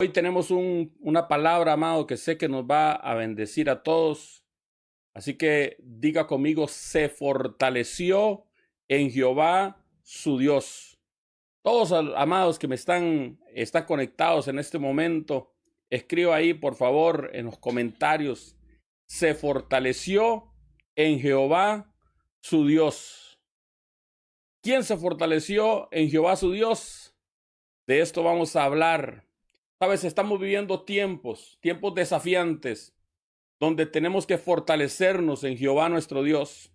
Hoy tenemos una palabra, amado, que sé que nos va a bendecir a todos. Así que diga conmigo, se fortaleció en Jehová su Dios. Todos amados que están conectados en este momento, escriba ahí, por favor, en los comentarios, se fortaleció en Jehová su Dios. ¿Quién se fortaleció en Jehová su Dios? De esto vamos a hablar. Sabes, estamos viviendo tiempos desafiantes, donde tenemos que fortalecernos en Jehová nuestro Dios.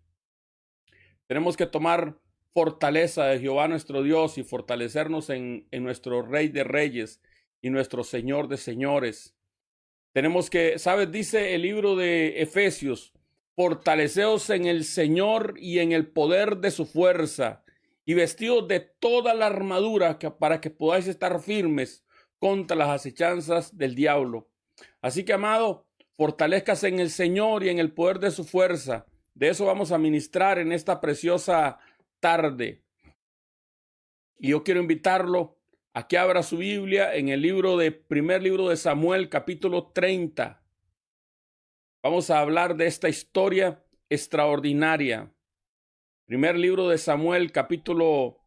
Tenemos que tomar fortaleza de Jehová nuestro Dios y fortalecernos en nuestro Rey de Reyes y nuestro Señor de Señores. Tenemos que, ¿sabes? Dice el libro de Efesios, fortaleceos en el Señor y en el poder de su fuerza, y vestidos de toda la armadura para que podáis estar firmes contra las acechanzas del diablo. Así que, amado, fortalezcase en el Señor y en el poder de su fuerza. De eso vamos a ministrar en esta preciosa tarde. Y yo quiero invitarlo a que abra su Biblia en el primer libro de Samuel, capítulo 30. Vamos a hablar de esta historia extraordinaria. Primer libro de Samuel, capítulo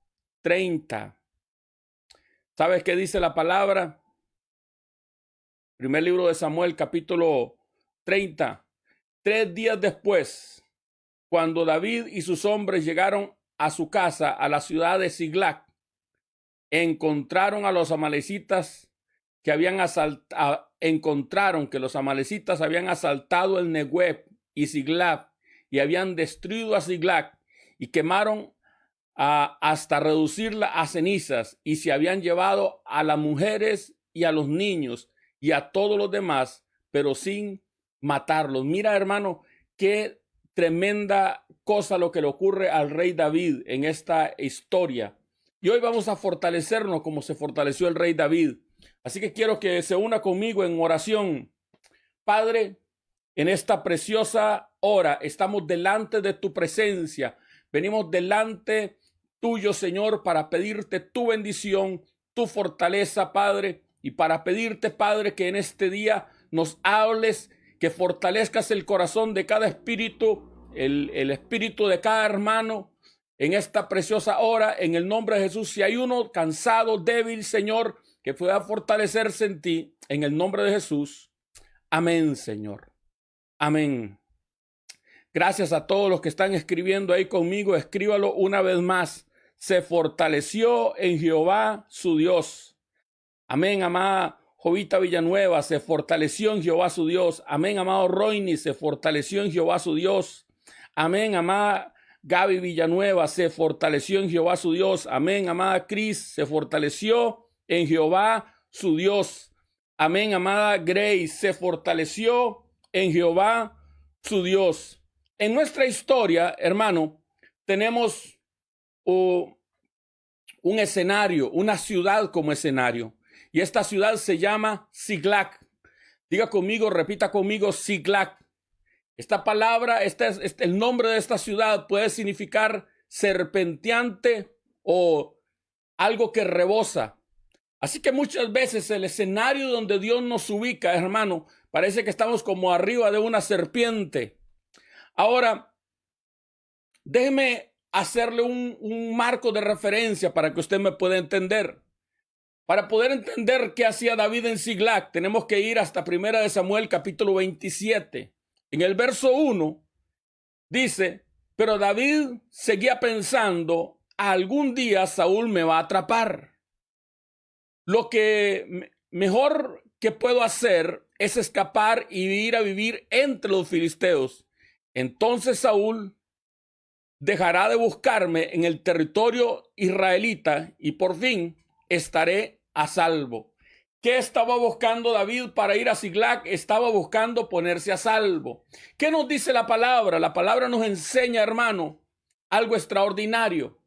30. ¿Sabes qué dice la palabra? Primer libro de Samuel, capítulo 30. 3 días después, cuando David y sus hombres llegaron a su casa, a la ciudad de Siglag, encontraron que los amalecitas habían asaltado el Negueb y Siglag y habían destruido a Siglag y quemaron hasta reducirla a cenizas, y se habían llevado a las mujeres y a los niños y a todos los demás, pero sin matarlos. Mira, hermano, qué tremenda cosa lo que le ocurre al rey David en esta historia. Y hoy vamos a fortalecernos como se fortaleció el rey David. Así que quiero que se una conmigo en oración. Padre, en esta preciosa hora estamos delante de tu presencia. Venimos delante tuyo, Señor, para pedirte tu bendición, tu fortaleza, Padre, y para pedirte, Padre, que en este día nos hables, que fortalezcas el corazón de cada espíritu, el espíritu de cada hermano en esta preciosa hora, en el nombre de Jesús. Si hay uno cansado, débil, Señor, que pueda fortalecerse en ti, en el nombre de Jesús. Amén, Señor. Amén. Gracias a todos los que están escribiendo ahí conmigo. Escríbalo una vez más. Se fortaleció en Jehová su Dios. Amén, amada Jovita Villanueva, se fortaleció en Jehová su Dios. Amén, amado Roini, se fortaleció en Jehová su Dios. Amén, amada Gaby Villanueva, se fortaleció en Jehová su Dios. Amén, amada Cris, se fortaleció en Jehová su Dios. Amén, amada Grace, se fortaleció en Jehová su Dios. En nuestra historia, hermano, tenemos un escenario, una ciudad como escenario. Y esta ciudad se llama Siglag. Diga conmigo, repita conmigo, Siglag. Esta palabra, el nombre de esta ciudad puede significar serpenteante o algo que rebosa. Así que muchas veces el escenario donde Dios nos ubica, hermano, parece que estamos como arriba de una serpiente. Ahora, déjeme hacerle un marco de referencia para que usted me pueda entender. Para poder entender qué hacía David en Siglag, tenemos que ir hasta 1 Samuel capítulo 27. En el verso 1 dice, pero David seguía pensando, algún día Saúl me va a atrapar. Lo que mejor que puedo hacer es escapar y ir a vivir entre los filisteos. Entonces Saúl dejará de buscarme en el territorio israelita y por fin estaré a salvo. ¿Qué estaba buscando David para ir a Siglag? Estaba buscando ponerse a salvo. ¿Qué nos dice la palabra? La palabra nos enseña, hermano, algo extraordinario.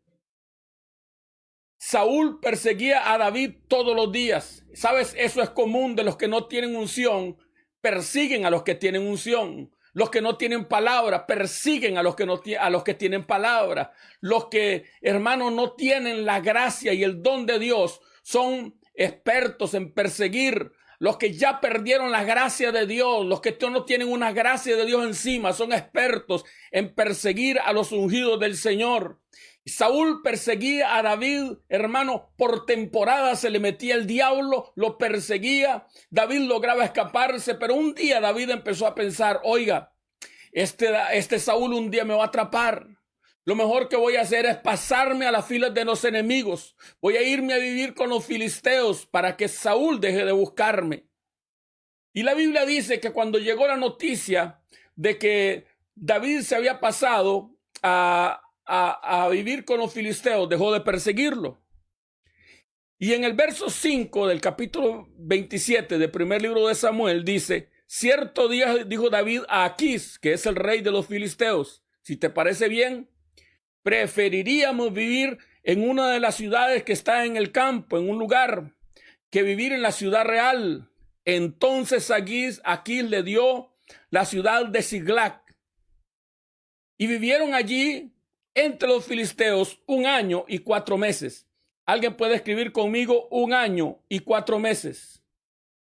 Saúl perseguía a David todos los días. ¿Sabes? Eso es común de los que no tienen unción. Persiguen a los que tienen unción. Los que no tienen palabra persiguen a los que tienen palabra. Los que, hermanos, no tienen la gracia y el don de Dios son expertos en perseguir los que ya perdieron la gracia de Dios, los que no tienen una gracia de Dios encima, son expertos en perseguir a los ungidos del Señor. Saúl perseguía a David, hermano, por temporada se le metía el diablo, lo perseguía, David lograba escaparse, pero un día David empezó a pensar, oiga, este Saúl un día me va a atrapar. Lo mejor que voy a hacer es pasarme a las filas de los enemigos. Voy a irme a vivir con los filisteos para que Saúl deje de buscarme. Y la Biblia dice que cuando llegó la noticia de que David se había pasado a vivir con los filisteos, dejó de perseguirlo. Y en el verso 5 del capítulo 27 del primer libro de Samuel dice, cierto día dijo David a Aquís, que es el rey de los filisteos, si te parece bien, preferiríamos vivir en una de las ciudades que está en el campo, en un lugar, que vivir en la ciudad real. Entonces Aquís le dio la ciudad de Siglac. Y vivieron allí entre los filisteos 1 año y 4 meses. ¿Alguien puede escribir conmigo 1 año y 4 meses?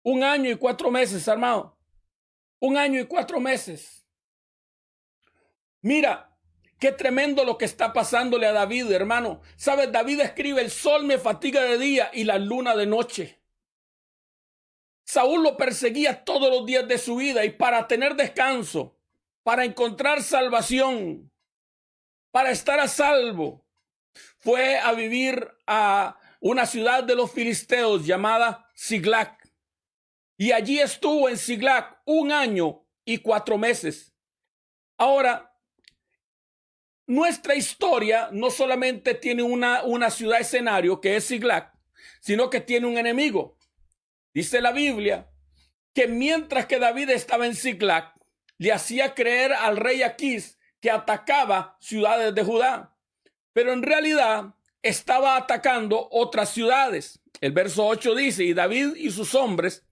1 año y 4 meses, hermano. 1 año y 4 meses. Mira, qué tremendo lo que está pasándole a David, hermano. ¿Sabes? David escribe, el sol me fatiga de día y la luna de noche. Saúl lo perseguía todos los días de su vida y para tener descanso, para encontrar salvación, para estar a salvo, fue a vivir a una ciudad de los filisteos llamada Siglac. Y allí estuvo en Siglac 1 año y 4 meses. Ahora, nuestra historia no solamente tiene una ciudad escenario que es Siglac, sino que tiene un enemigo. Dice la Biblia que mientras que David estaba en Siglac, le hacía creer al rey Aquís que atacaba ciudades de Judá, pero en realidad estaba atacando otras ciudades. El verso 8 dice, y David y sus hombres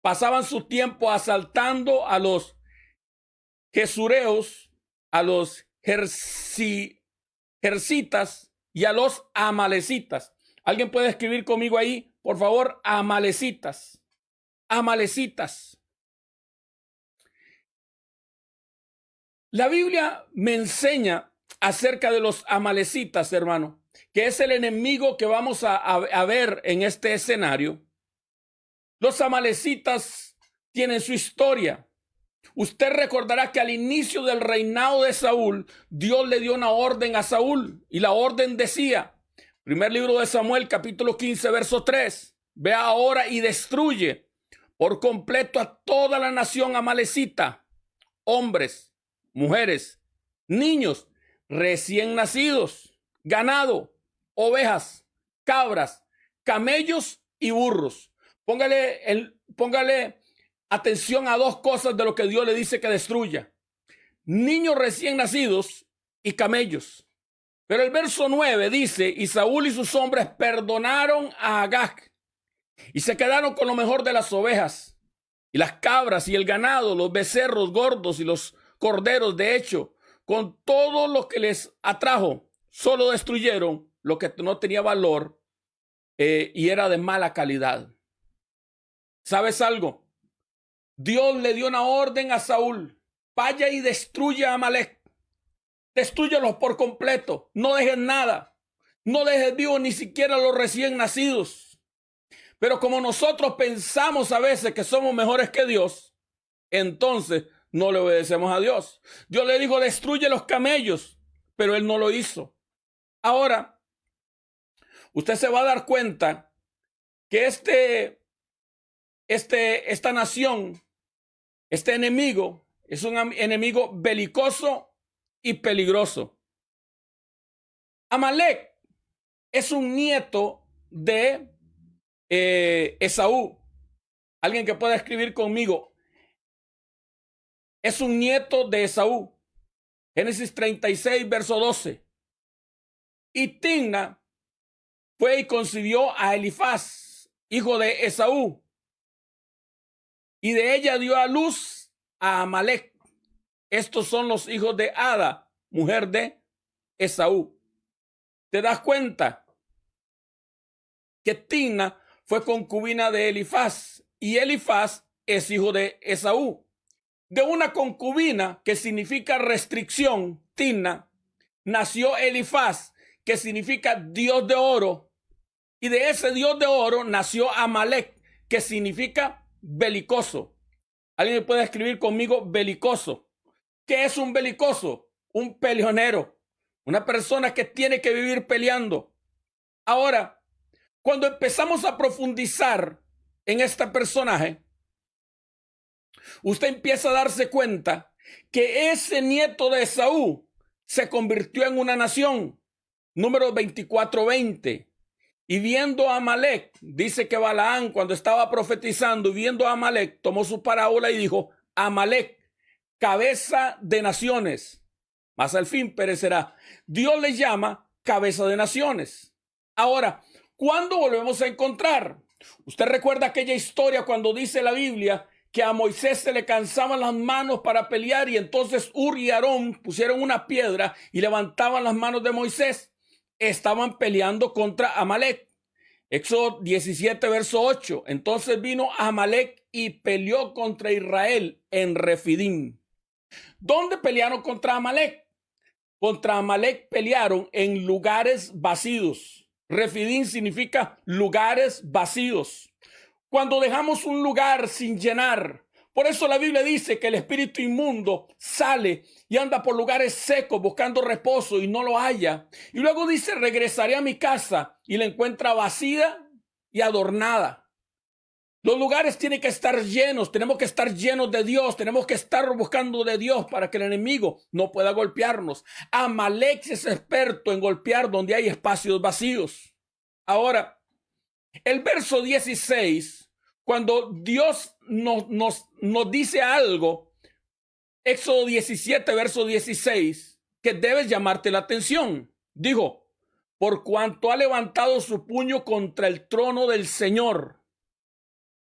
pasaban su tiempo asaltando a los gesureos, a los jersitas y a los amalecitas. ¿Alguien puede escribir conmigo ahí, por favor? Amalecitas. Amalecitas. La Biblia me enseña acerca de los amalecitas, hermano, que es el enemigo que vamos a ver en este escenario. Los amalecitas tienen su historia. Usted recordará que al inicio del reinado de Saúl, Dios le dio una orden a Saúl y la orden decía, primer libro de Samuel, capítulo 15, verso 3, ve ahora y destruye por completo a toda la nación amalecita, hombres, mujeres, niños, recién nacidos, ganado, ovejas, cabras, camellos y burros. Póngale atención a 2 cosas de lo que Dios le dice que destruya. Niños recién nacidos y camellos. Pero el verso 9 dice, y Saúl y sus hombres perdonaron a Agag y se quedaron con lo mejor de las ovejas y las cabras y el ganado, los becerros gordos y los corderos. De hecho, con todo lo que les atrajo, solo destruyeron lo que no tenía valor y era de mala calidad. ¿Sabes algo? Dios le dio una orden a Saúl. Vaya y destruye a Amalec. Destrúyelos por completo. No dejes nada. No dejes vivos ni siquiera los recién nacidos. Pero como nosotros pensamos a veces que somos mejores que Dios, entonces no le obedecemos a Dios. Dios le dijo, destruye los camellos, pero él no lo hizo. Ahora, usted se va a dar cuenta que esta nación, este enemigo, es un enemigo belicoso y peligroso. Amalec es un nieto de Esaú. Alguien que pueda escribir conmigo. Es un nieto de Esaú. Génesis 36, verso 12. Y Timna fue y concibió a Elifaz, hijo de Esaú. Y de ella dio a luz a Amalec. Estos son los hijos de Ada, mujer de Esaú. ¿Te das cuenta? Que Timna fue concubina de Elifaz y Elifaz es hijo de Esaú. De una concubina, que significa restricción, Timna, nació Elifaz, que significa Dios de oro, y de ese Dios de oro nació Amalek, que significa belicoso. ¿Alguien puede escribir conmigo belicoso? ¿Qué es un belicoso? Un peleonero, una persona que tiene que vivir peleando. Ahora, cuando empezamos a profundizar en este personaje, usted empieza a darse cuenta que ese nieto de Esaú se convirtió en una nación. Número 24:20. Y viendo a Amalek, dice que Balaán, cuando estaba profetizando y viendo a Amalek, tomó su parábola y dijo: Amalek, cabeza de naciones, mas al fin perecerá. Dios le llama cabeza de naciones. Ahora, ¿cuándo volvemos a encontrar? Usted recuerda aquella historia cuando dice la Biblia que a Moisés se le cansaban las manos para pelear, y entonces Ur y Aarón pusieron una piedra y levantaban las manos de Moisés. Estaban peleando contra Amalek. Éxodo 17, verso 8. Entonces vino Amalek y peleó contra Israel en Refidim. ¿Dónde pelearon contra Amalek? Contra Amalek pelearon en lugares vacíos. Refidim significa lugares vacíos. Cuando dejamos un lugar sin llenar. Por eso la Biblia dice que el espíritu inmundo sale y anda por lugares secos buscando reposo y no lo halla. Y luego dice: regresaré a mi casa, y la encuentra vacía y adornada. Los lugares tienen que estar llenos, tenemos que estar llenos de Dios, tenemos que estar buscando de Dios para que el enemigo no pueda golpearnos. Amalek es experto en golpear donde hay espacios vacíos. Ahora, el verso 16... cuando Dios nos dice algo, Éxodo 17, verso 16, que debes llamarte la atención. Dijo: por cuanto ha levantado su puño contra el trono del Señor,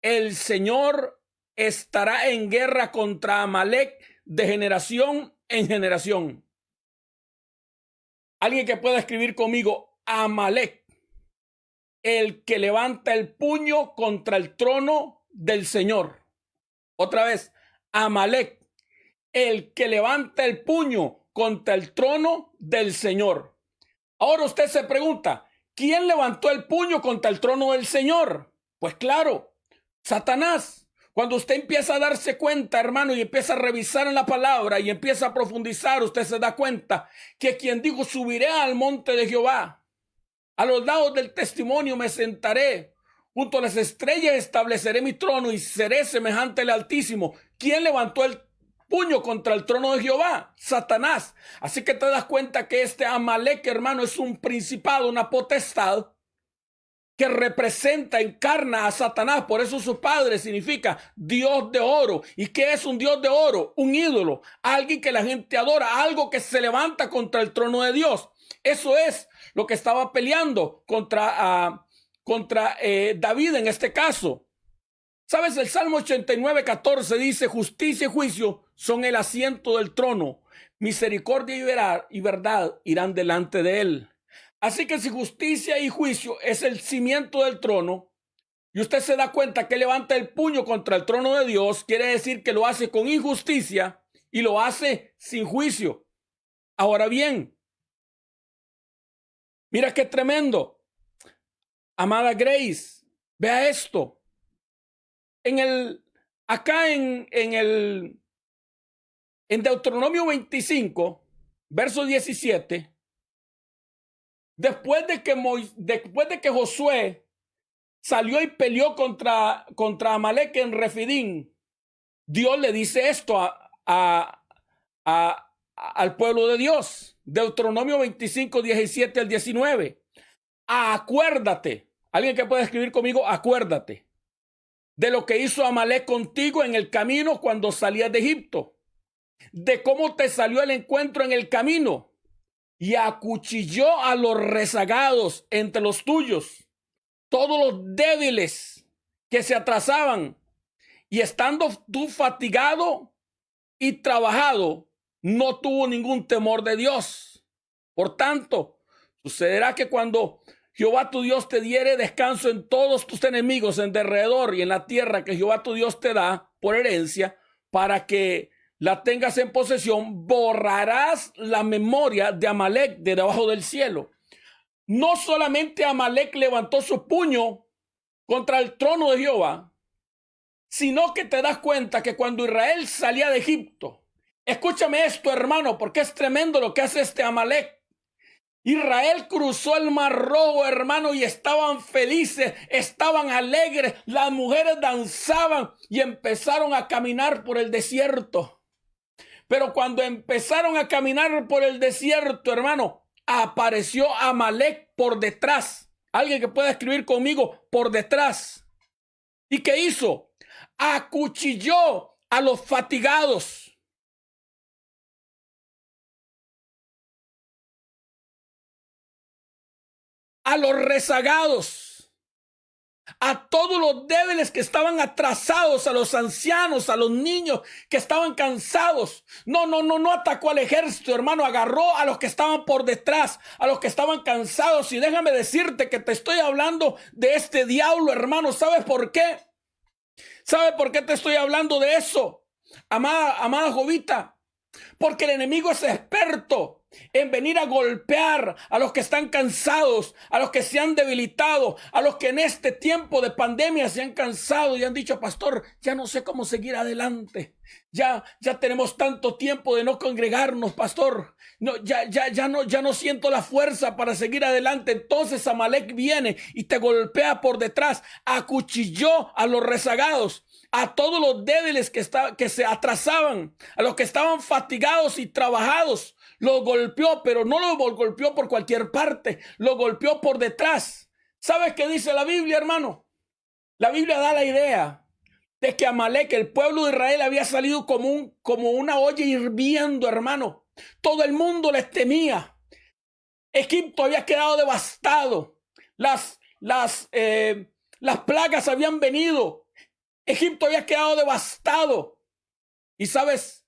el Señor estará en guerra contra Amalek de generación en generación. Alguien que pueda escribir conmigo: Amalek, el que levanta el puño contra el trono del Señor. Otra vez: Amalek, el que levanta el puño contra el trono del Señor. Ahora usted se pregunta: ¿quién levantó el puño contra el trono del Señor? Pues claro, Satanás. Cuando usted empieza a darse cuenta, hermano, y empieza a revisar en la palabra y empieza a profundizar, usted se da cuenta que quien dijo: subiré al monte de Jehová, a los lados del testimonio me sentaré, junto a las estrellas estableceré mi trono y seré semejante al Altísimo. ¿Quién levantó el puño contra el trono de Jehová? Satanás. Así que te das cuenta que este Amalek, hermano, es un principado, una potestad que representa, encarna a Satanás. Por eso su padre significa Dios de oro. ¿Y qué es un Dios de oro? Un ídolo, alguien que la gente adora, algo que se levanta contra el trono de Dios. Eso es lo que estaba peleando contra David en este caso. ¿Sabes? El Salmo 89:14 dice: justicia y juicio son el asiento del trono, misericordia y verdad irán delante de él. Así que si justicia y juicio es el cimiento del trono, y usted se da cuenta que levanta el puño contra el trono de Dios, quiere decir que lo hace con injusticia y lo hace sin juicio. Ahora bien, mira qué tremendo. Amada Grace, vea esto. Acá en Deuteronomio 25, verso 17, después de que Josué salió y peleó contra Amalek en Refidim, Dios le dice esto al pueblo de Dios. Deuteronomio 25, 17 al 19. Acuérdate, alguien que pueda escribir conmigo: acuérdate de lo que hizo Amalek contigo en el camino cuando salías de Egipto, de cómo te salió el encuentro en el camino y acuchilló a los rezagados entre los tuyos, todos los débiles que se atrasaban, y estando tú fatigado y trabajado, no tuvo ningún temor de Dios. Por tanto, sucederá que cuando Jehová tu Dios te diere descanso en todos tus enemigos en derredor y en la tierra que Jehová tu Dios te da por herencia, para que la tengas en posesión, borrarás la memoria de Amalek de debajo del cielo. No solamente Amalek levantó su puño contra el trono de Jehová, sino que te das cuenta que cuando Israel salía de Egipto, escúchame esto, hermano, porque es tremendo lo que hace este Amalek. Israel cruzó el Mar Rojo, hermano, y estaban felices, estaban alegres, las mujeres danzaban y empezaron a caminar por el desierto. Pero cuando empezaron a caminar por el desierto, hermano, apareció Amalek por detrás. Alguien que pueda escribir conmigo, por detrás. ¿Y qué hizo? Acuchilló a los fatigados. A los rezagados, a todos los débiles que estaban atrasados, a los ancianos, a los niños que estaban cansados. No atacó al ejército, hermano, agarró a los que estaban por detrás, a los que estaban cansados. Y déjame decirte que te estoy hablando de este diablo, hermano. ¿Sabes por qué? ¿Sabes por qué te estoy hablando de eso? Amada Jovita, porque el enemigo es experto en venir a golpear a los que están cansados, a los que se han debilitado, a los que en este tiempo de pandemia se han cansado y han dicho: pastor, ya no sé cómo seguir adelante. Ya tenemos tanto tiempo de no congregarnos, pastor. No, ya no siento la fuerza para seguir adelante. Entonces Amalek viene y te golpea por detrás, acuchilló a los rezagados, a todos los débiles que se atrasaban, a los que estaban fatigados y trabajados. Lo golpeó, pero no lo golpeó por cualquier parte, lo golpeó por detrás. ¿Sabes qué dice la Biblia, hermano? La Biblia da la idea de que Amalek, el pueblo de Israel, había salido como una olla hirviendo, hermano. Todo el mundo les temía. Egipto había quedado devastado. Las plagas habían venido. Egipto había quedado devastado. Y sabes,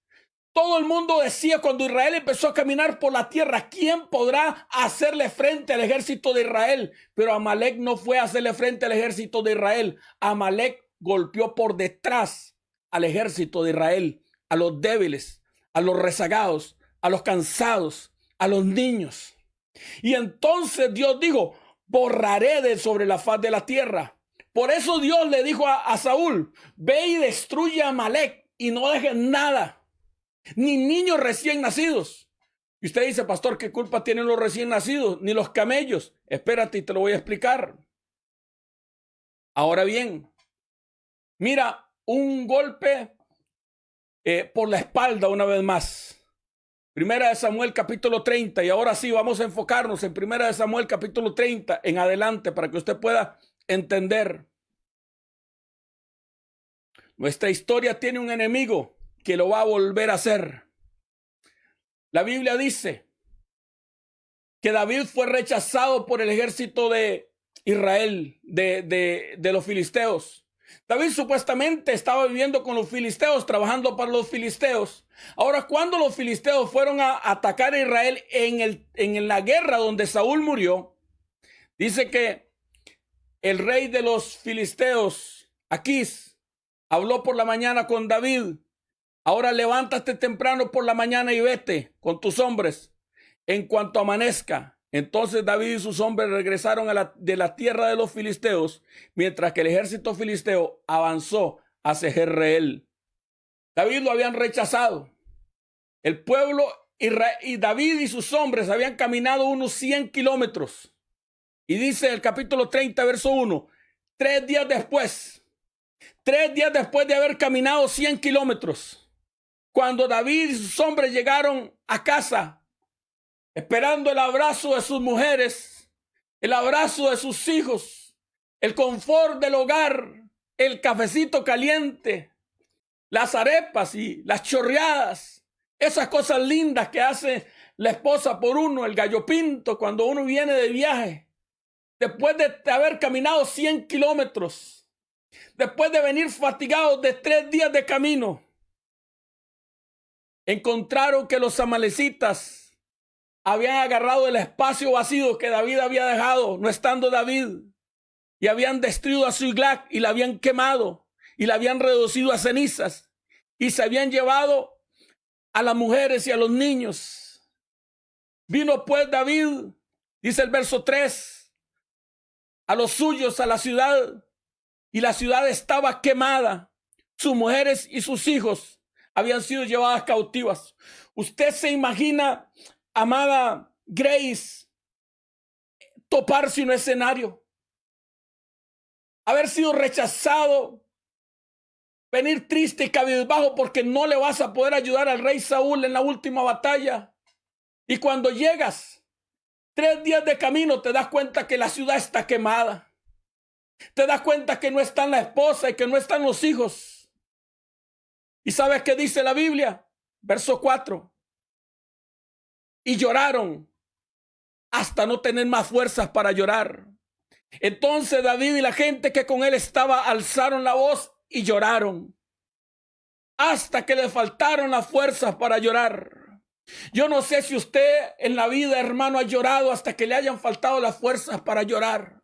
todo el mundo decía cuando Israel empezó a caminar por la tierra: ¿quién podrá hacerle frente al ejército de Israel? Pero Amalek no fue a hacerle frente al ejército de Israel. Amalek golpeó por detrás al ejército de Israel, a los débiles, a los rezagados, a los cansados, a los niños. Y entonces Dios dijo: borraré de sobre la faz de la tierra. Por eso Dios le dijo a Saúl: ve y destruye a Amalek y no dejes nada, ni niños recién nacidos. Y usted dice: pastor, ¿qué culpa tienen los recién nacidos? Ni los camellos. Espérate y te lo voy a explicar. Ahora bien, mira, un golpe por la espalda una vez más. Primera de Samuel capítulo 30. Y ahora sí, vamos a enfocarnos en Primera de Samuel capítulo 30 en adelante para que usted pueda entender. Nuestra historia tiene un enemigo que lo va a volver a hacer. La Biblia dice que David fue rechazado por el ejército de Israel, de los filisteos. David supuestamente estaba viviendo con los filisteos, trabajando para los filisteos. Ahora, cuando los filisteos fueron a atacar a Israel en la guerra donde Saúl murió, dice que el rey de los filisteos, Aquís, habló por la mañana con David: ahora levántate temprano por la mañana y vete con tus hombres en cuanto amanezca. Entonces David y sus hombres regresaron de la tierra de los filisteos, mientras que el ejército filisteo avanzó hacia Jezreel. David lo habían rechazado. El pueblo y David y sus hombres habían caminado unos 100 kilómetros. Y dice el capítulo 30, verso 1, 3 días después de haber caminado 100 kilómetros, cuando David y sus hombres llegaron a casa, esperando el abrazo de sus mujeres, el abrazo de sus hijos, el confort del hogar, el cafecito caliente, las arepas y las chorreadas, esas cosas lindas que hace la esposa por uno, el gallo pinto cuando uno viene de viaje, después de haber caminado 100 kilómetros, después de venir fatigados de 3 días de camino, encontraron que los amalecitas habían agarrado el espacio vacío que David había dejado, no estando David, y habían destruido a Ziklag y la habían quemado y la habían reducido a cenizas y se habían llevado a las mujeres y a los niños. Vino pues David, dice el verso 3, a los suyos, a la ciudad, y la ciudad estaba quemada. Sus mujeres y sus hijos habían sido llevadas cautivas. Usted se imagina, amada Grace, toparse en un escenario, haber sido rechazado, venir triste y cabizbajo porque no le vas a poder ayudar al rey Saúl en la última batalla. Y cuando llegas, 3 días de camino, te das cuenta que la ciudad está quemada. Te das cuenta que no están la esposa y que no están los hijos. ¿Y sabes qué dice la Biblia? Verso 4. Y lloraron hasta no tener más fuerzas para llorar. Entonces David y la gente que con él estaba alzaron la voz y lloraron hasta que le faltaron las fuerzas para llorar. Yo no sé si usted en la vida, hermano, ha llorado hasta que le hayan faltado las fuerzas para llorar.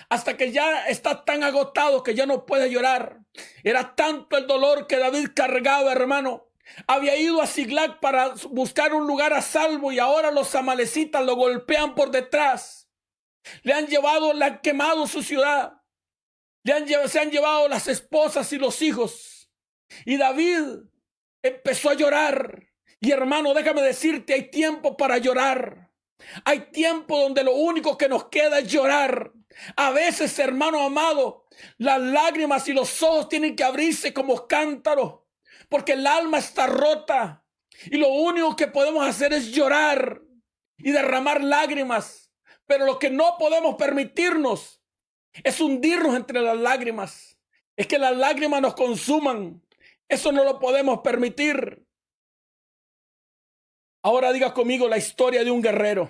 Hasta que ya está tan agotado que ya no puede llorar. Era tanto el dolor que David cargaba, hermano. Había ido a Ziklag para buscar un lugar a salvo y ahora los amalecitas lo golpean por detrás. Le han quemado su ciudad. Se han llevado las esposas y los hijos. Y David empezó a llorar. Y hermano, déjame decirte, hay tiempo para llorar. Hay tiempo donde lo único que nos queda es llorar. A veces, hermano amado, las lágrimas y los ojos tienen que abrirse como cántaros, porque el alma está rota. Y lo único que podemos hacer es llorar y derramar lágrimas. Pero lo que no podemos permitirnos es hundirnos entre las lágrimas. Es que las lágrimas nos consuman. Eso no lo podemos permitir. Ahora diga conmigo la historia de un guerrero.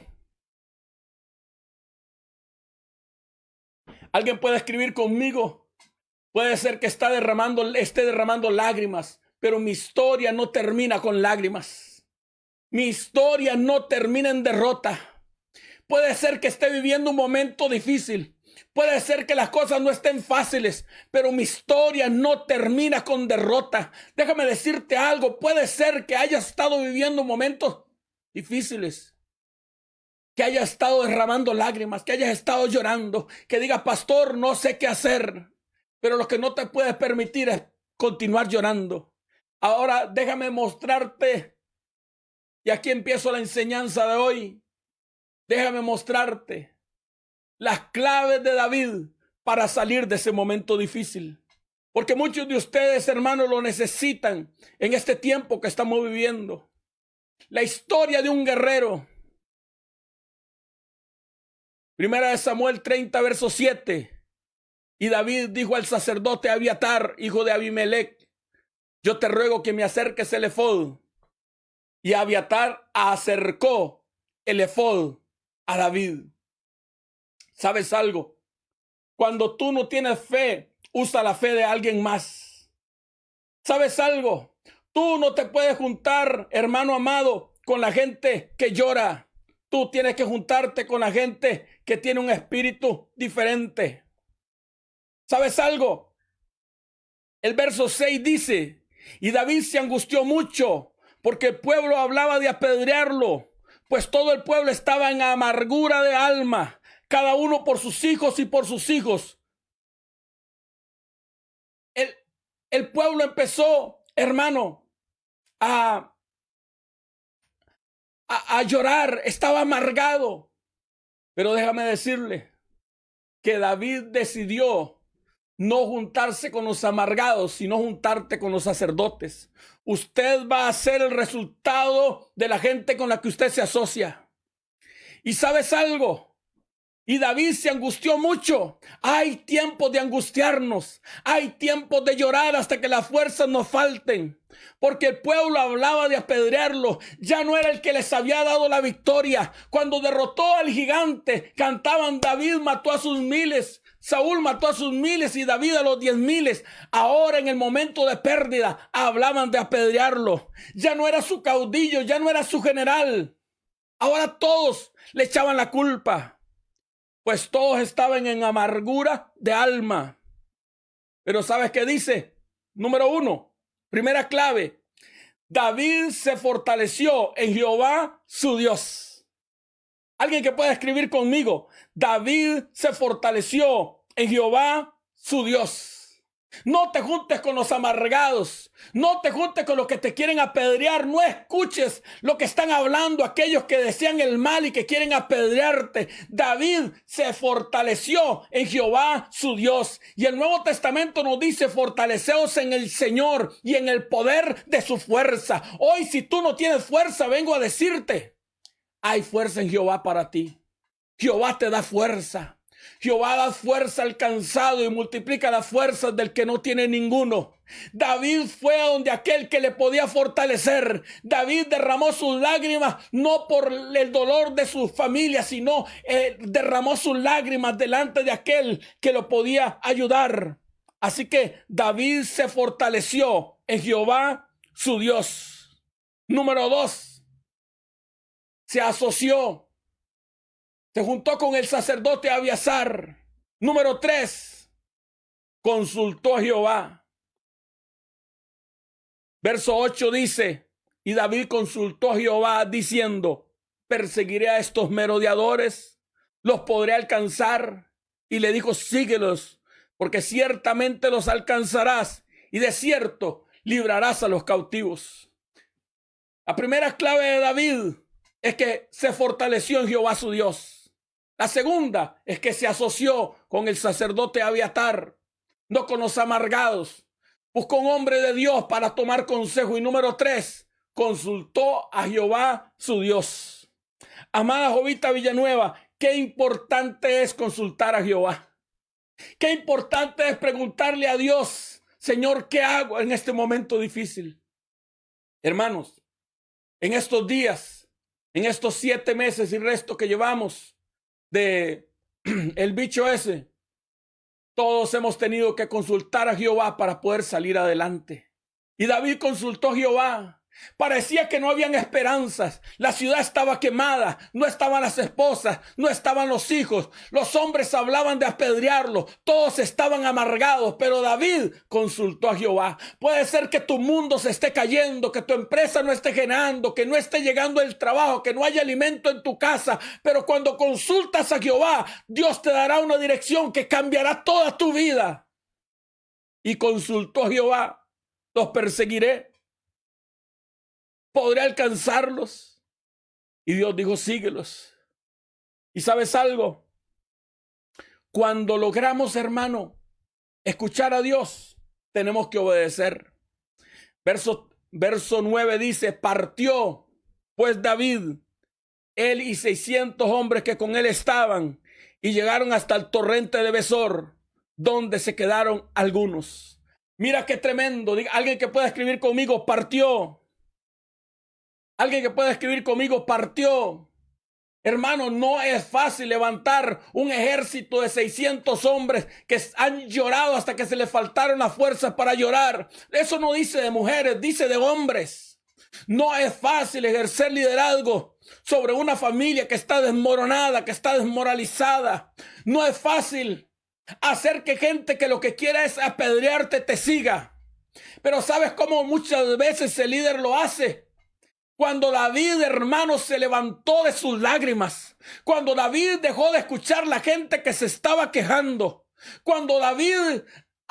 ¿Alguien puede escribir conmigo? Puede ser que esté derramando lágrimas, pero mi historia no termina con lágrimas. Mi historia no termina en derrota. Puede ser que esté viviendo un momento difícil. Puede ser que las cosas no estén fáciles, pero mi historia no termina con derrota. Déjame decirte algo. Puede ser que hayas estado viviendo momentos difíciles, que hayas estado derramando lágrimas, que hayas estado llorando, que digas, pastor, no sé qué hacer. Pero lo que no te puedes permitir es continuar llorando. Ahora déjame mostrarte, y aquí empiezo la enseñanza de hoy. Déjame mostrarte las claves de David para salir de ese momento difícil. Porque muchos de ustedes, hermanos, lo necesitan en este tiempo que estamos viviendo. La historia de un guerrero. Primera de Samuel 30, verso 7. Y David dijo al sacerdote Abiatar, hijo de Abimelech, yo te ruego que me acerques el efod. Y Abiatar acercó el efod a David. ¿Sabes algo? Cuando tú no tienes fe, usa la fe de alguien más. ¿Sabes algo? Tú no te puedes juntar, hermano amado, con la gente que llora. Tú tienes que juntarte con la gente que tiene un espíritu diferente. ¿Sabes algo? El verso 6 dice, y David se angustió mucho porque el pueblo hablaba de apedrearlo, pues todo el pueblo estaba en amargura de alma, cada uno por sus hijos y por sus hijos. El pueblo empezó, hermano, a llorar, estaba amargado. Pero déjame decirle que David decidió no juntarse con los amargados, sino juntarte con los sacerdotes. Usted va a ser el resultado de la gente con la que usted se asocia. ¿Y sabes algo? Y David se angustió mucho. Hay tiempos de angustiarnos. Hay tiempos de llorar hasta que las fuerzas nos falten. Porque el pueblo hablaba de apedrearlo. Ya no era el que les había dado la victoria. Cuando derrotó al gigante, cantaban David mató a sus miles. Saúl mató a sus miles y David a los 10,000. Ahora en el momento de pérdida hablaban de apedrearlo. Ya no era su caudillo, ya no era su general. Ahora todos le echaban la culpa, pues todos estaban en amargura de alma. Pero ¿sabes qué dice? Número 1, primera clave. David se fortaleció en Jehová su Dios. Alguien que pueda escribir conmigo. David se fortaleció en Jehová su Dios. No te juntes con los amargados. No te juntes con los que te quieren apedrear. No escuches lo que están hablando aquellos que desean el mal y que quieren apedrearte. David se fortaleció en Jehová su Dios. Y el Nuevo Testamento nos dice: fortaleceos en el Señor y en el poder de su fuerza. Hoy, si tú no tienes fuerza, vengo a decirte: hay fuerza en Jehová para ti. Jehová te da fuerza. Jehová da fuerza al cansado y multiplica las fuerzas del que no tiene ninguno. David fue a donde aquel que le podía fortalecer. David derramó sus lágrimas no por el dolor de su familia, sino derramó sus lágrimas delante de aquel que lo podía ayudar. Así que David se fortaleció en Jehová su Dios. Número 2, se asoció. Se juntó con el sacerdote Abiasar. Número 3, consultó a Jehová. Verso 8 dice: y David consultó a Jehová diciendo: perseguiré a estos merodeadores, los podré alcanzar. Y le dijo: síguelos, porque ciertamente los alcanzarás, y de cierto librarás a los cautivos. La primera clave de David es que se fortaleció en Jehová su Dios. La segunda es que se asoció con el sacerdote Abiatar, no con los amargados. Buscó un hombre de Dios para tomar consejo. Y número 3, consultó a Jehová su Dios. Amada Jovita Villanueva, qué importante es consultar a Jehová. Qué importante es preguntarle a Dios: Señor, ¿qué hago en este momento difícil? Hermanos, en estos días, en estos 7 meses y resto que llevamos de el bicho ese, todos hemos tenido que consultar a Jehová para poder salir adelante. Y David consultó a Jehová. Parecía que no habían esperanzas. La ciudad estaba quemada. No estaban las esposas, no estaban los hijos. Los hombres hablaban de apedrearlo. Todos estaban amargados. Pero David consultó a Jehová. Puede ser que tu mundo se esté cayendo, que tu empresa no esté generando, que no esté llegando el trabajo, que no haya alimento en tu casa. Pero cuando consultas a Jehová, Dios te dará una dirección que cambiará toda tu vida. Y consultó a Jehová: los perseguiré, ¿podré alcanzarlos? Y Dios dijo: síguelos. ¿Y sabes algo? Cuando logramos, hermano, escuchar a Dios, tenemos que obedecer. Verso 9 dice: partió pues David, él y 600 hombres que con él estaban, y llegaron hasta el torrente de Besor, donde se quedaron algunos. Mira qué tremendo. Alguien que pueda escribir conmigo: partió. Alguien que pueda escribir conmigo: partió. Hermano, no es fácil levantar un ejército de 600 hombres que han llorado hasta que se les faltaron las fuerzas para llorar. Eso no dice de mujeres, dice de hombres. No es fácil ejercer liderazgo sobre una familia que está desmoronada, que está desmoralizada. No es fácil hacer que gente que lo que quiera es apedrearte te siga. Pero ¿sabes cómo muchas veces el líder lo hace? Cuando David, hermano, se levantó de sus lágrimas, cuando David dejó de escuchar la gente que se estaba quejando, cuando David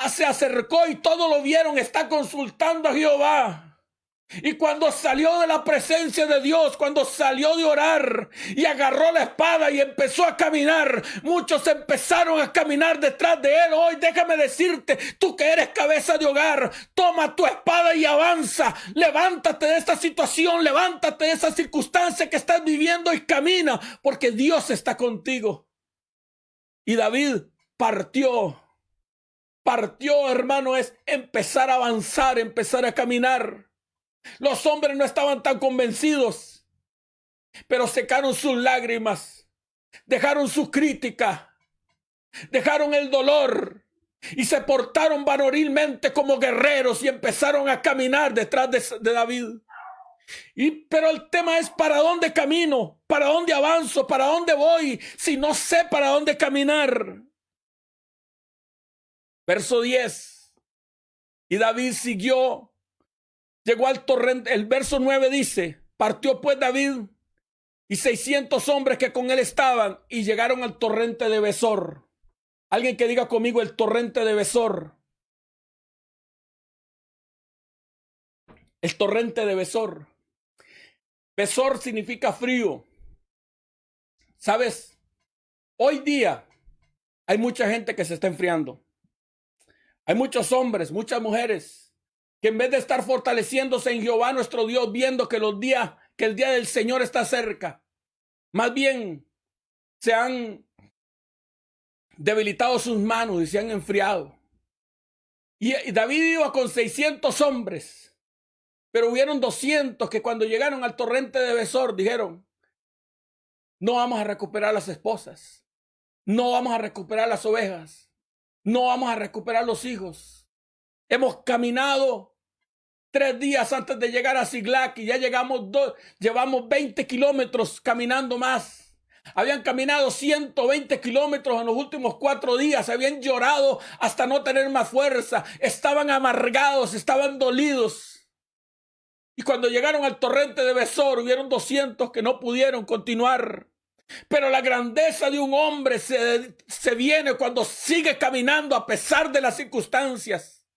se acercó y todos lo vieron, está consultando a Jehová. Y cuando salió de la presencia de Dios, cuando salió de orar y agarró la espada y empezó a caminar, muchos empezaron a caminar detrás de él. Hoy déjame decirte, tú que eres cabeza de hogar, toma tu espada y avanza. Levántate de esta situación, levántate de esa circunstancia que estás viviendo y camina, porque Dios está contigo. Y David partió. Partió, hermano, es empezar a avanzar, empezar a caminar. Los hombres no estaban tan convencidos, pero secaron sus lágrimas, dejaron su crítica, dejaron el dolor y se portaron varonilmente como guerreros y empezaron a caminar detrás de David. Pero el tema es ¿para dónde camino? ¿Para dónde avanzo? ¿Para dónde voy? Si no sé para dónde caminar. Verso 10. Y David siguió, llegó al torrente. El verso 9 dice, partió pues David y 600 hombres que con él estaban y llegaron al torrente de Besor. Alguien que diga conmigo el torrente de Besor. El torrente de Besor. Besor significa frío. ¿Sabes? Hoy día hay mucha gente que se está enfriando. Hay muchos hombres, muchas mujeres, que en vez de estar fortaleciéndose en Jehová nuestro Dios, viendo que el día del Señor está cerca, más bien se han debilitado sus manos y se han enfriado. Y David iba con 600 hombres, pero hubieron 200 que cuando llegaron al torrente de Besor dijeron, no vamos a recuperar las esposas, no vamos a recuperar las ovejas, no vamos a recuperar los hijos. Hemos caminado 3 días antes de llegar a Siglac y ya llevamos 20 kilómetros caminando más. Habían caminado 120 kilómetros en los últimos 4 días. Habían llorado hasta no tener más fuerza. Estaban amargados, estaban dolidos. Y cuando llegaron al torrente de Besor, hubieron 200 que no pudieron continuar. Pero la grandeza de un hombre se viene cuando sigue caminando a pesar de las circunstancias.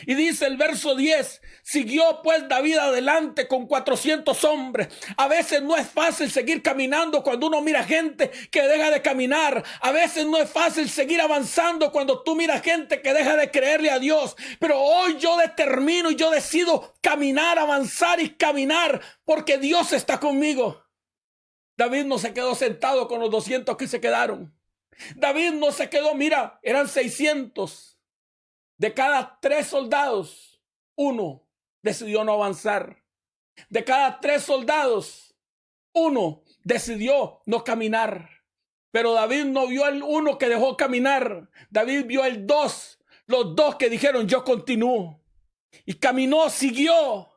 Y dice el verso 10, siguió pues David adelante con 400 hombres. A veces no es fácil seguir caminando cuando uno mira gente que deja de caminar. A veces no es fácil seguir avanzando cuando tú miras gente que deja de creerle a Dios. Pero hoy yo determino y yo decido caminar, avanzar y caminar porque Dios está conmigo. David no se quedó sentado con los 200 que se quedaron. David no se quedó, mira, eran 600. De cada 3 soldados, 1 decidió no avanzar. De cada 3 soldados, 1 decidió no caminar. Pero David no vio el 1 que dejó caminar. David vio el 2. Los 2 que dijeron, yo continúo. Y caminó, siguió.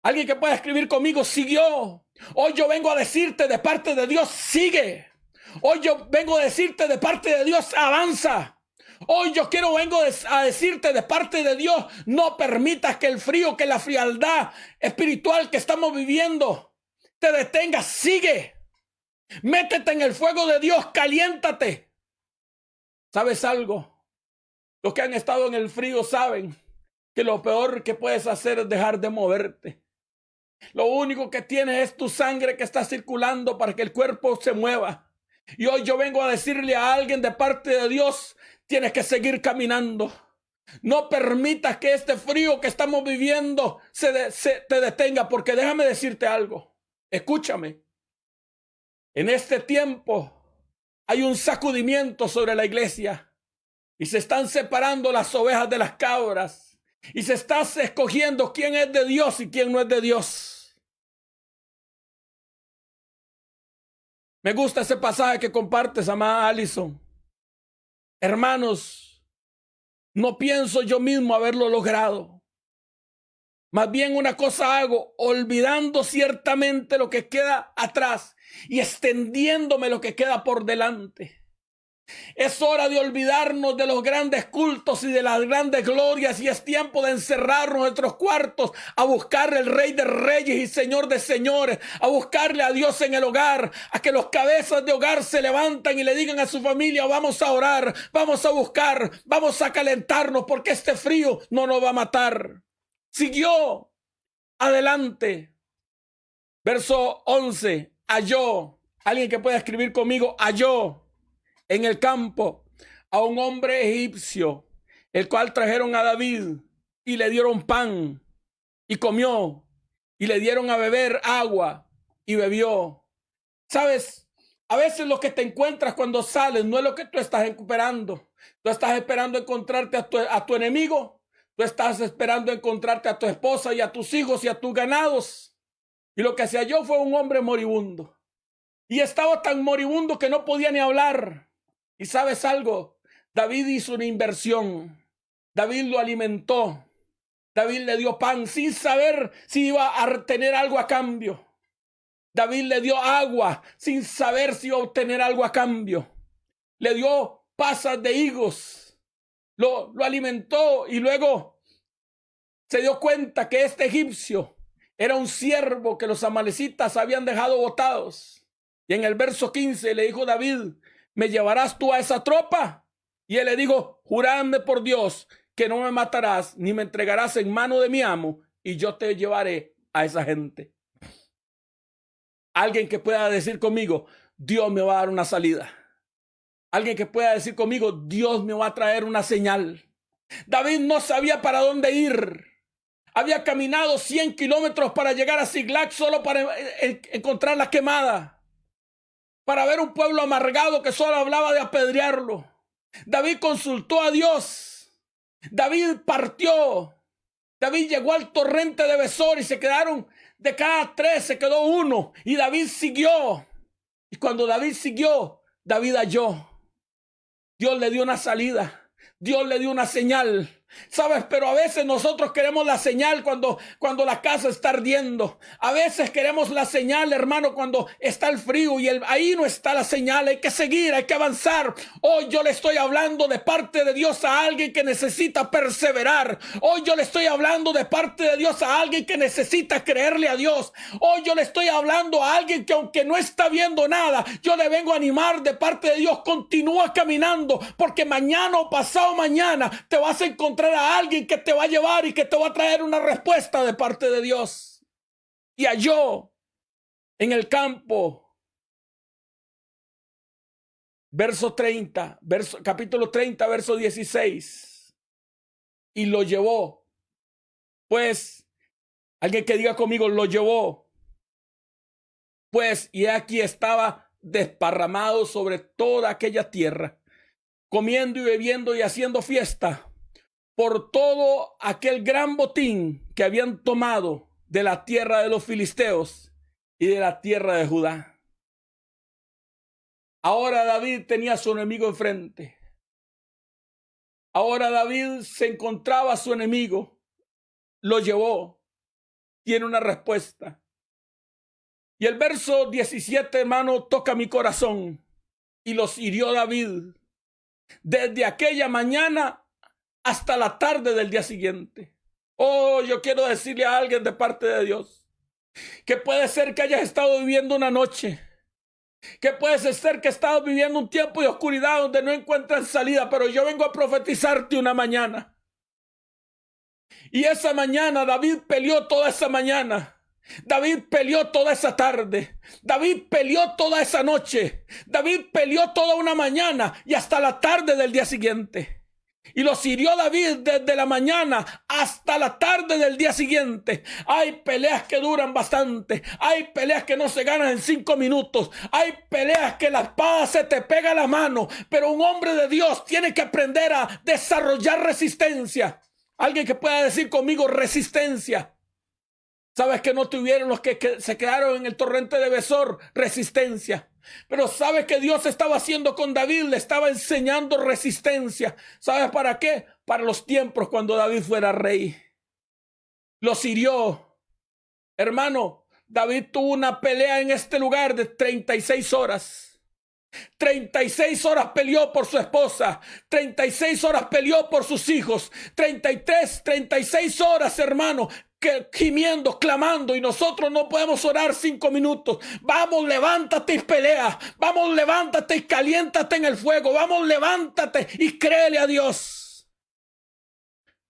Alguien que pueda escribir conmigo, siguió. Hoy yo vengo a decirte de parte de Dios, sigue. Hoy yo vengo a decirte de parte de Dios, avanza. Hoy yo vengo a decirte de parte de Dios, no permitas que el frío, que la frialdad espiritual que estamos viviendo te detenga, sigue. Métete en el fuego de Dios, caliéntate. ¿Sabes algo? Los que han estado en el frío saben que lo peor que puedes hacer es dejar de moverte. Lo único que tienes es tu sangre que está circulando para que el cuerpo se mueva. Y hoy yo vengo a decirle a alguien de parte de Dios, tienes que seguir caminando. No permitas que este frío que estamos viviendo te detenga, porque déjame decirte algo. Escúchame. En este tiempo hay un sacudimiento sobre la iglesia y se están separando las ovejas de las cabras. Y se está escogiendo quién es de Dios y quién no es de Dios. Me gusta ese pasaje que compartes, amada Alison. Hermanos, no pienso yo mismo haberlo logrado. Más bien una cosa hago, olvidando ciertamente lo que queda atrás y extendiéndome lo que queda por delante. Es hora de olvidarnos de los grandes cultos y de las grandes glorias y es tiempo de encerrarnos en nuestros cuartos a buscarle al Rey de Reyes y Señor de Señores, a buscarle a Dios en el hogar, a que los cabezas de hogar se levantan y le digan a su familia, vamos a orar, vamos a buscar, vamos a calentarnos porque este frío no nos va a matar. Siguió adelante. Verso 11, halló, alguien que pueda escribir conmigo, halló en el campo a un hombre egipcio, el cual trajeron a David y le dieron pan y comió y le dieron a beber agua y bebió. ¿Sabes? A veces lo que te encuentras cuando sales no es lo que tú estás esperando. Tú estás esperando encontrarte a tu enemigo. Tú estás esperando encontrarte a tu esposa y a tus hijos y a tus ganados. Y lo que se halló fue un hombre moribundo. Y estaba tan moribundo que no podía ni hablar. ¿Y sabes algo? David hizo una inversión. David lo alimentó. David le dio pan sin saber si iba a tener algo a cambio. David le dio agua sin saber si iba a obtener algo a cambio. Le dio pasas de higos. Lo alimentó y luego se dio cuenta que este egipcio era un siervo que los amalecitas habían dejado botados. Y en el verso 15 le dijo David, ¿me llevarás tú a esa tropa? Y él le dijo, juradme por Dios que no me matarás ni me entregarás en mano de mi amo, y yo te llevaré a esa gente. Alguien que pueda decir conmigo, Dios me va a dar una salida. Alguien que pueda decir conmigo, Dios me va a traer una señal. David no sabía para dónde ir. Había caminado 100 kilómetros para llegar a Siglag solo para encontrar la quemada, para ver un pueblo amargado que solo hablaba de apedrearlo. David consultó a Dios. David partió. David llegó al torrente de Besor y se quedaron, de cada 3 se quedó uno. Y David siguió. Y cuando David siguió, David halló. Dios le dio una salida. Dios le dio una señal. ¿Sabes? Pero a veces nosotros queremos la señal cuando la casa está ardiendo. A veces queremos la señal, hermano, cuando está el frío y ahí no está la señal. Hay que seguir, hay que avanzar. Hoy yo le estoy hablando de parte de Dios a alguien que necesita perseverar. Hoy yo le estoy hablando de parte de Dios a alguien que necesita creerle a Dios. Hoy yo le estoy hablando a alguien que aunque no está viendo nada, yo le vengo a animar de parte de Dios. Continúa caminando, porque mañana o pasado mañana te vas a encontrar a alguien que te va a llevar y que te va a traer una respuesta de parte de Dios. Y halló en el campo, capítulo 30, verso 16, y lo llevó. Pues, alguien que diga conmigo, lo llevó. Pues, y aquí estaba desparramado sobre toda aquella tierra, comiendo y bebiendo y haciendo fiesta por todo aquel gran botín que habían tomado de la tierra de los filisteos y de la tierra de Judá. Ahora David tenía a su enemigo enfrente. Ahora David se encontraba a su enemigo. Lo llevó. Tiene una respuesta. Y el verso 17, hermano, toca mi corazón. Y los hirió David desde aquella mañana hasta la tarde del día siguiente. Oh, yo quiero decirle a alguien de parte de Dios que puede ser que hayas estado viviendo una noche, que puede ser que estado viviendo un tiempo de oscuridad donde no encuentras salida, pero yo vengo a profetizarte una mañana. Y esa mañana David peleó toda esa mañana. David peleó toda esa tarde. David peleó toda esa noche. David peleó toda una mañana y hasta la tarde del día siguiente. Y los hirió David desde la mañana hasta la tarde del día siguiente. Hay peleas que duran bastante. Hay peleas que no se ganan en 5 minutos. Hay peleas que la espada se te pega a la mano. Pero un hombre de Dios tiene que aprender a desarrollar resistencia. Alguien que pueda decir conmigo resistencia. ¿Sabes que no tuvieron los que se quedaron en el torrente de Besor? Resistencia. Pero ¿sabes qué Dios estaba haciendo con David? Le estaba enseñando resistencia. ¿Sabes para qué? Para los tiempos cuando David fuera rey. Los hirió. Hermano, David tuvo una pelea en este lugar de 36 horas. 36 horas peleó por su esposa. 36 horas peleó por sus hijos. 36 horas, hermano, que gimiendo, clamando, y nosotros no podemos orar 5 minutos. Vamos, levántate y pelea. Vamos, levántate y caliéntate en el fuego. Vamos, levántate y créele a Dios.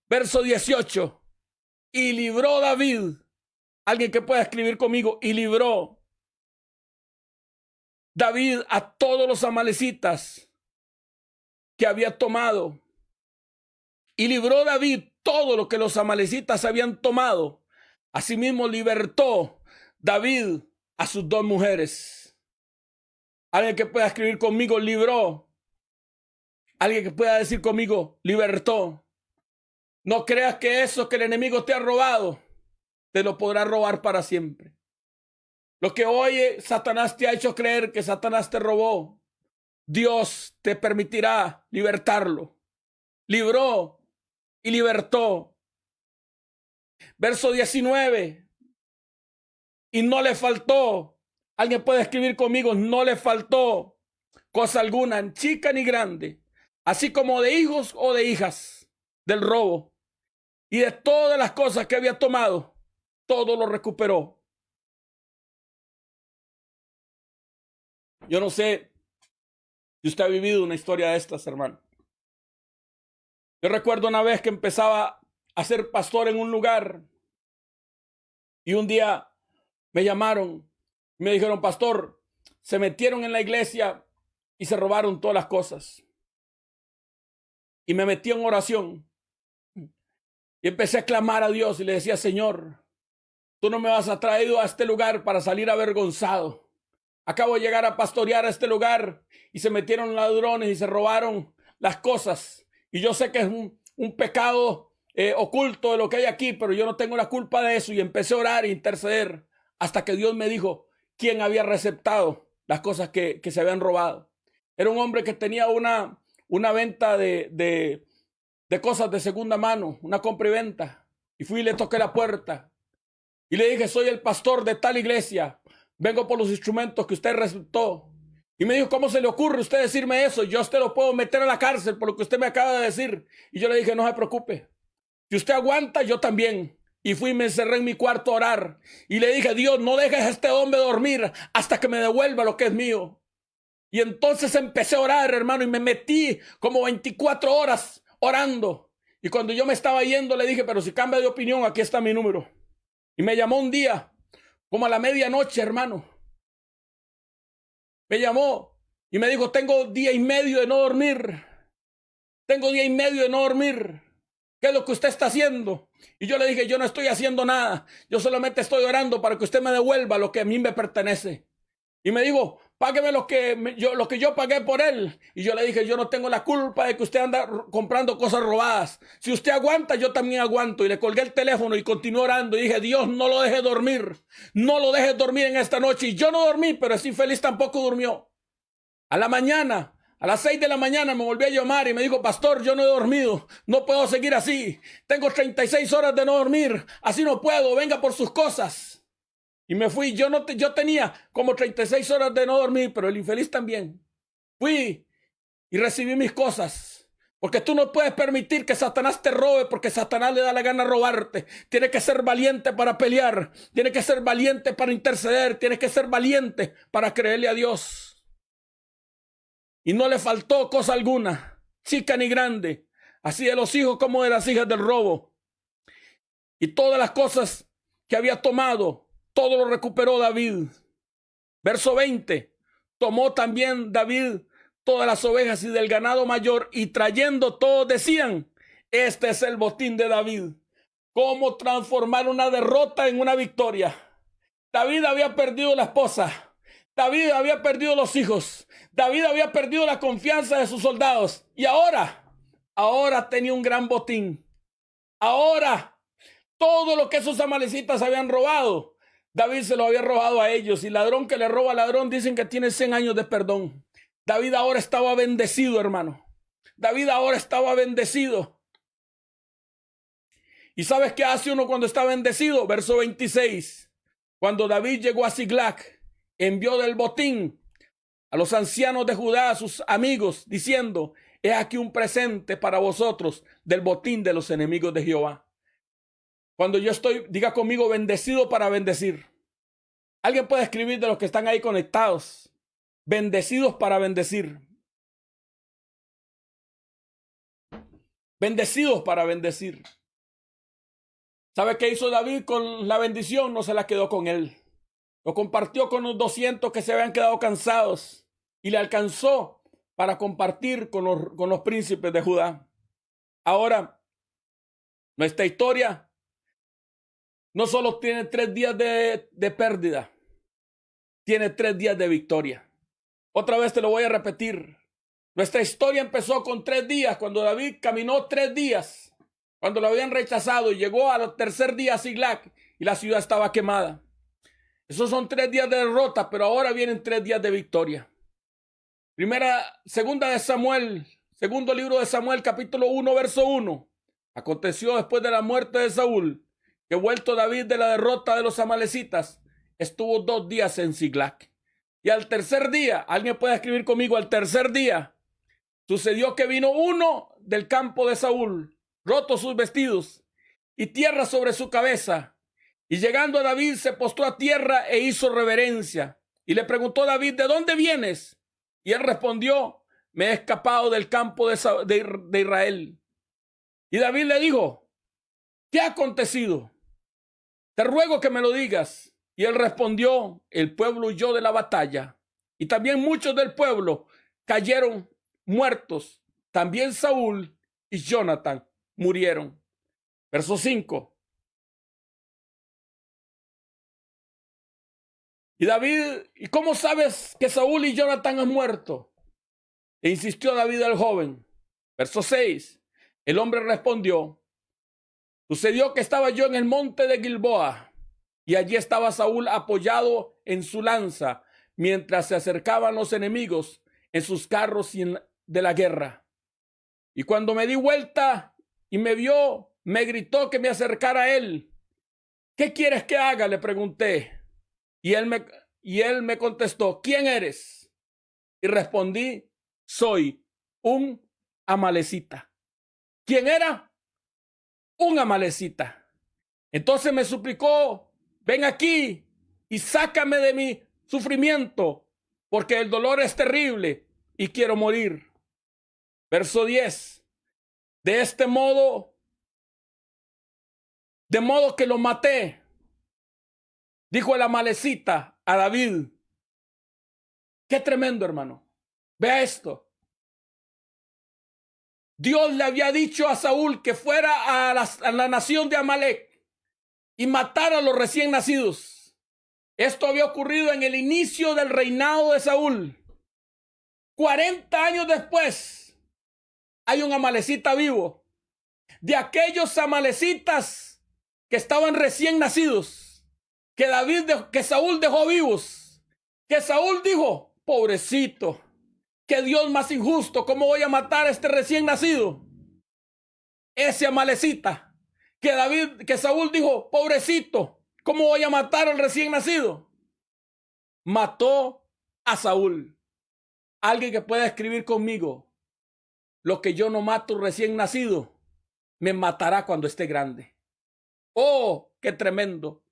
Verso 18. Y libró David. Alguien que pueda escribir conmigo. Y libró David a todos los amalecitas que había tomado. Y libró David todo lo que los amalecitas habían tomado. Asimismo libertó David a sus 2 mujeres. Alguien que pueda escribir conmigo, libró. Alguien que pueda decir conmigo, libertó. No creas que eso que el enemigo te ha robado, te lo podrá robar para siempre. Lo que hoy Satanás te ha hecho creer que Satanás te robó, Dios te permitirá libertarlo. Libró y libertó. Verso 19. Y no le faltó, alguien puede escribir conmigo, no le faltó cosa alguna, chica ni grande, así como de hijos o de hijas del robo. Y de todas las cosas que había tomado, todo lo recuperó. Yo no sé si usted ha vivido una historia de estas, hermano. Yo recuerdo una vez que empezaba a ser pastor en un lugar y un día me llamaron, me dijeron, pastor, se metieron en la iglesia y se robaron todas las cosas. Y me metí en oración y empecé a clamar a Dios y le decía, Señor, tú no me has traído a este lugar para salir avergonzado. Acabo de llegar a pastorear a este lugar y se metieron ladrones y se robaron las cosas. Y yo sé que es un pecado oculto de lo que hay aquí, pero yo no tengo la culpa de eso. Y empecé a orar e interceder hasta que Dios me dijo quién había receptado las cosas que se habían robado. Era un hombre que tenía una venta de cosas de segunda mano, una compra y venta. Y fui y le toqué la puerta. Y le dije, soy el pastor de tal iglesia. Vengo por los instrumentos que usted receptó. Y me dijo, ¿cómo se le ocurre a usted decirme eso? Yo a usted lo puedo meter a la cárcel por lo que usted me acaba de decir. Y yo le dije, no se preocupe. Si usted aguanta, yo también. Y fui y me encerré en mi cuarto a orar. Y le dije, Dios, no dejes a este hombre dormir hasta que me devuelva lo que es mío. Y entonces empecé a orar, hermano, y me metí como 24 horas orando. Y cuando yo me estaba yendo, le dije, pero si cambia de opinión, aquí está mi número. Y me llamó un día, como a la medianoche, hermano. Me llamó y me dijo, tengo día y medio de no dormir. Tengo día y medio de no dormir. ¿Qué es lo que usted está haciendo? Y yo le dije, yo no estoy haciendo nada. Yo solamente estoy orando para que usted me devuelva lo que a mí me pertenece. Y me dijo, págueme lo que yo pagué por él. Y yo le dije, yo no tengo la culpa de que usted anda comprando cosas robadas. Si usted aguanta, yo también aguanto. Y le colgué el teléfono y continué orando. Y dije, Dios, no lo deje dormir. No lo deje dormir en esta noche. Y yo no dormí, pero ese infeliz tampoco durmió. A la mañana, a las 6 de la mañana me volvió a llamar y me dijo, pastor, yo no he dormido. No puedo seguir así. Tengo 36 horas de no dormir. Así no puedo. Venga por sus cosas. Y me fui, yo tenía como 36 horas de no dormir, pero el infeliz también. Fui y recibí mis cosas. Porque tú no puedes permitir que Satanás te robe, porque Satanás le da la gana robarte. Tienes que ser valiente para pelear. Tienes que ser valiente para interceder. Tienes que ser valiente para creerle a Dios. Y no le faltó cosa alguna, chica ni grande, así de los hijos como de las hijas del robo. Y todas las cosas que había tomado, todo lo recuperó David. Verso 20. Tomó también David todas las ovejas y del ganado mayor, y trayendo todos decían, este es el botín de David. ¿Cómo transformar una derrota en una victoria? David había perdido la esposa. David había perdido los hijos. David había perdido la confianza de sus soldados. Y ahora tenía un gran botín. Ahora, todo lo que esos amalecitas habían robado, David se lo había robado a ellos. Y ladrón que le roba a ladrón, dicen que tiene 100 años de perdón. David ahora estaba bendecido, hermano. David ahora estaba bendecido. ¿Y sabes qué hace uno cuando está bendecido? Verso 26. Cuando David llegó a Siglac, envió del botín a los ancianos de Judá, a sus amigos, diciendo, he aquí un presente para vosotros del botín de los enemigos de Jehová. Cuando yo estoy, diga conmigo, bendecido para bendecir. Alguien puede escribir de los que están ahí conectados. Bendecidos para bendecir. Bendecidos para bendecir. ¿Sabe qué hizo David con la bendición? No se la quedó con él. Lo compartió con los 200 que se habían quedado cansados. Y le alcanzó para compartir con los príncipes de Judá. Ahora, nuestra historia no solo tiene 3 días de pérdida, tiene 3 días de victoria. Otra vez te lo voy a repetir. Nuestra historia empezó con 3 días, cuando David caminó 3 días, cuando lo habían rechazado y llegó al tercer día a Siglac y la ciudad estaba quemada. Esos son 3 días de derrota, pero ahora vienen 3 días de victoria. Segundo libro de Samuel, capítulo 1, verso 1. Aconteció después de la muerte de Saúl, que vuelto David de la derrota de los amalecitas, estuvo 2 días en Ziklag. Y al tercer día, alguien puede escribir conmigo, al tercer día, sucedió que vino uno del campo de Saúl, rotos sus vestidos y tierra sobre su cabeza. Y llegando a David, se postró a tierra e hizo reverencia. Y le preguntó a David, ¿de dónde vienes? Y él respondió, me he escapado del campo de Israel. Y David le dijo, ¿qué ha acontecido? Te ruego que me lo digas. Y él respondió, el pueblo huyó de la batalla. Y también muchos del pueblo cayeron muertos. También Saúl y Jonathan murieron. Verso 5. Y David, ¿y cómo sabes que Saúl y Jonathan han muerto? E insistió David al joven. Verso 6. El hombre respondió, sucedió que estaba yo en el monte de Gilboa, y allí estaba Saúl apoyado en su lanza, mientras se acercaban los enemigos en sus carros de la guerra. Y cuando me di vuelta y me vio, me gritó que me acercara a él. ¿Qué quieres que haga?, le pregunté. Y él me contestó, ¿quién eres? Y respondí, soy un amalecita. ¿Quién era? Un amalecita. Entonces me suplicó, ven aquí y sácame de mi sufrimiento, porque el dolor es terrible y quiero morir. Verso 10. De modo que lo maté, dijo el amalecita a David. Qué tremendo, hermano. Vea esto. Dios le había dicho a Saúl que fuera a la nación de Amalek y matara a los recién nacidos. Esto había ocurrido en el inicio del reinado de Saúl. 40 años después, hay un amalecita vivo. De aquellos amalecitas que estaban recién nacidos, que Saúl dejó vivos, que Saúl dijo, pobrecito, qué Dios más injusto, ¿cómo voy a matar a este recién nacido? Ese amalecita, que Saúl dijo, pobrecito, ¿cómo voy a matar al recién nacido? Mató a Saúl. Alguien que pueda escribir conmigo, lo que yo no mato recién nacido, me matará cuando esté grande. Oh, qué tremendo.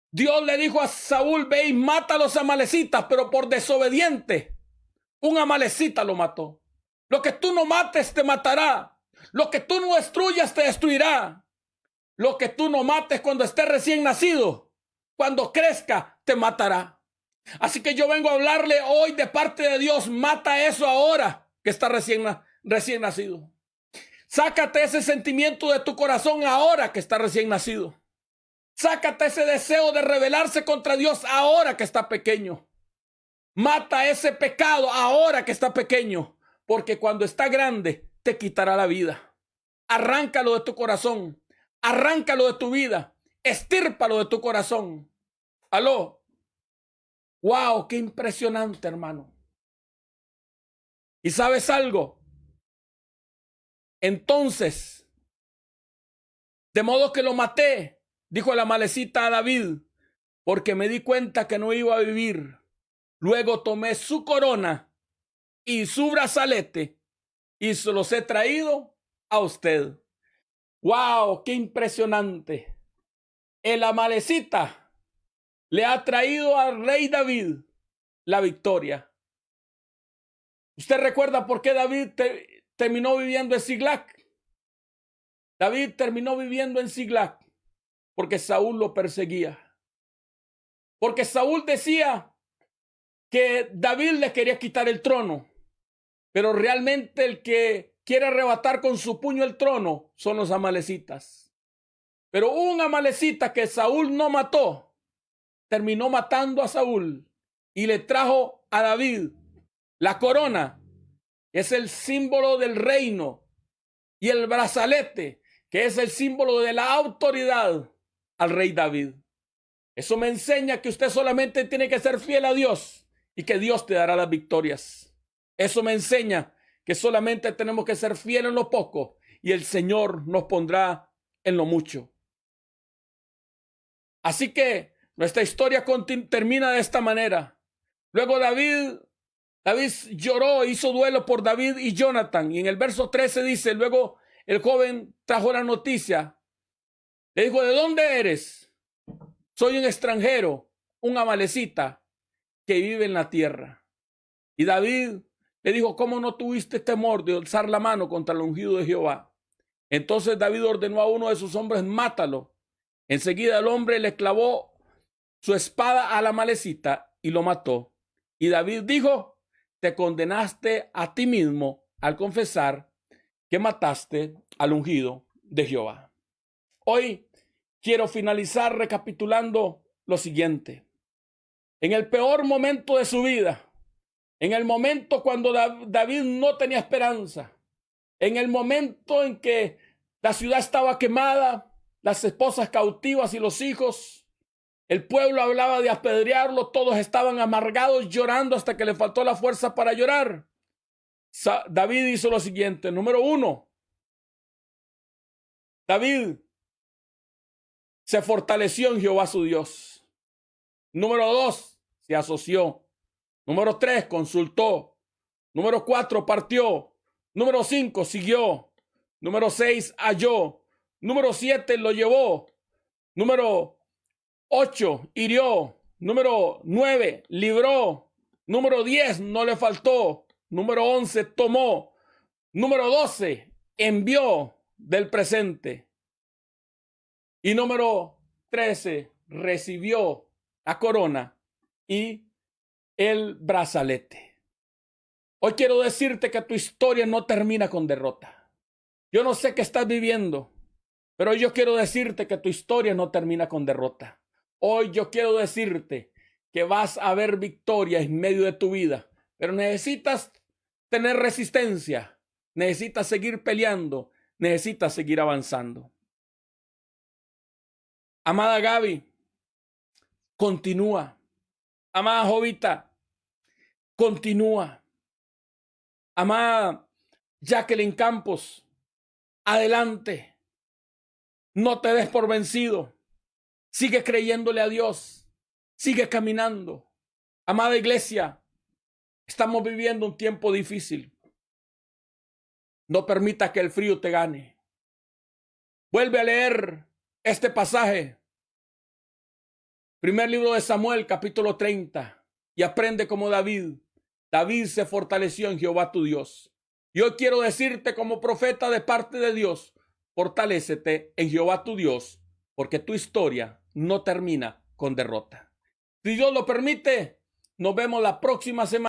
Dios le dijo a Saúl, ve y mata a los amalecitas, pero por desobediente, un amalecita lo mató. Lo que tú no mates te matará. Lo que tú no destruyas te destruirá. Lo que tú no mates cuando esté recién nacido, cuando crezca, te matará. Así que yo vengo a hablarle hoy de parte de Dios, mata eso ahora que está recién nacido. Sácate ese sentimiento de tu corazón ahora que está recién nacido. Sácate ese deseo de rebelarse contra Dios ahora que está pequeño. Mata ese pecado ahora que está pequeño, porque cuando está grande te quitará la vida. Arráncalo de tu corazón, arráncalo de tu vida, estírpalo de tu corazón. Aló. Wow, qué impresionante, hermano. ¿Y sabes algo? Entonces, de modo que lo maté, dijo la amalecita a David, porque me di cuenta que no iba a vivir. Luego tomé su corona y su brazalete y se los he traído a usted. ¡Wow! ¡Qué impresionante! El amalecita le ha traído al rey David la victoria. ¿Usted recuerda por qué David terminó viviendo en Ziklag? David terminó viviendo en Ziklag porque Saúl lo perseguía. Porque Saúl decía que David le quería quitar el trono, pero realmente el que quiere arrebatar con su puño el trono son los amalecitas. Pero un amalecita que Saúl no mató, terminó matando a Saúl y le trajo a David la corona, que es el símbolo del reino, y el brazalete, que es el símbolo de la autoridad al rey David. Eso me enseña que usted solamente tiene que ser fiel a Dios y que Dios te dará las victorias. Eso me enseña que solamente tenemos que ser fieles en lo poco y el Señor nos pondrá en lo mucho. Así que nuestra historia termina de esta manera. Luego David lloró, hizo duelo por David y Jonathan. Y en el verso 13 dice, luego el joven trajo la noticia. Le dijo, ¿de dónde eres? Soy un extranjero, un amalecita que vive en la tierra. Y David le dijo, ¿cómo no tuviste temor de alzar la mano contra el ungido de Jehová? Entonces David ordenó a uno de sus hombres, mátalo. Enseguida el hombre le clavó su espada al amalecita y lo mató. Y David dijo, te condenaste a ti mismo al confesar que mataste al ungido de Jehová. Hoy quiero finalizar recapitulando lo siguiente. En el peor momento de su vida, en el momento cuando David no tenía esperanza, en el momento en que la ciudad estaba quemada, las esposas cautivas y los hijos, el pueblo hablaba de apedrearlo, todos estaban amargados, llorando hasta que le faltó la fuerza para llorar. David hizo lo siguiente. Número 1, David se fortaleció en Jehová su Dios. Número 2, se asoció. Número 3, consultó. Número 4, partió. Número 5, siguió. Número 6, halló. Número 7, lo llevó. Número 8, hirió. Número 9, libró. Número 10, no le faltó. Número 11, tomó. Número 12, envió del presente. Y número 13, recibió la corona y el brazalete. Hoy quiero decirte que tu historia no termina con derrota. Yo no sé qué estás viviendo, pero yo quiero decirte que tu historia no termina con derrota. Hoy yo quiero decirte que vas a ver victoria en medio de tu vida, pero necesitas tener resistencia, necesitas seguir peleando, necesitas seguir avanzando. Amada Gaby, continúa. Amada Jovita, continúa. Amada Jacqueline Campos, adelante. No te des por vencido. Sigue creyéndole a Dios. Sigue caminando. Amada iglesia, estamos viviendo un tiempo difícil. No permita que el frío te gane. Vuelve a leer este pasaje. Primer libro de Samuel, capítulo 30. Y aprende como David. David se fortaleció en Jehová tu Dios. Yo quiero decirte como profeta de parte de Dios, fortalécete en Jehová tu Dios, porque tu historia no termina con derrota. Si Dios lo permite, nos vemos la próxima semana.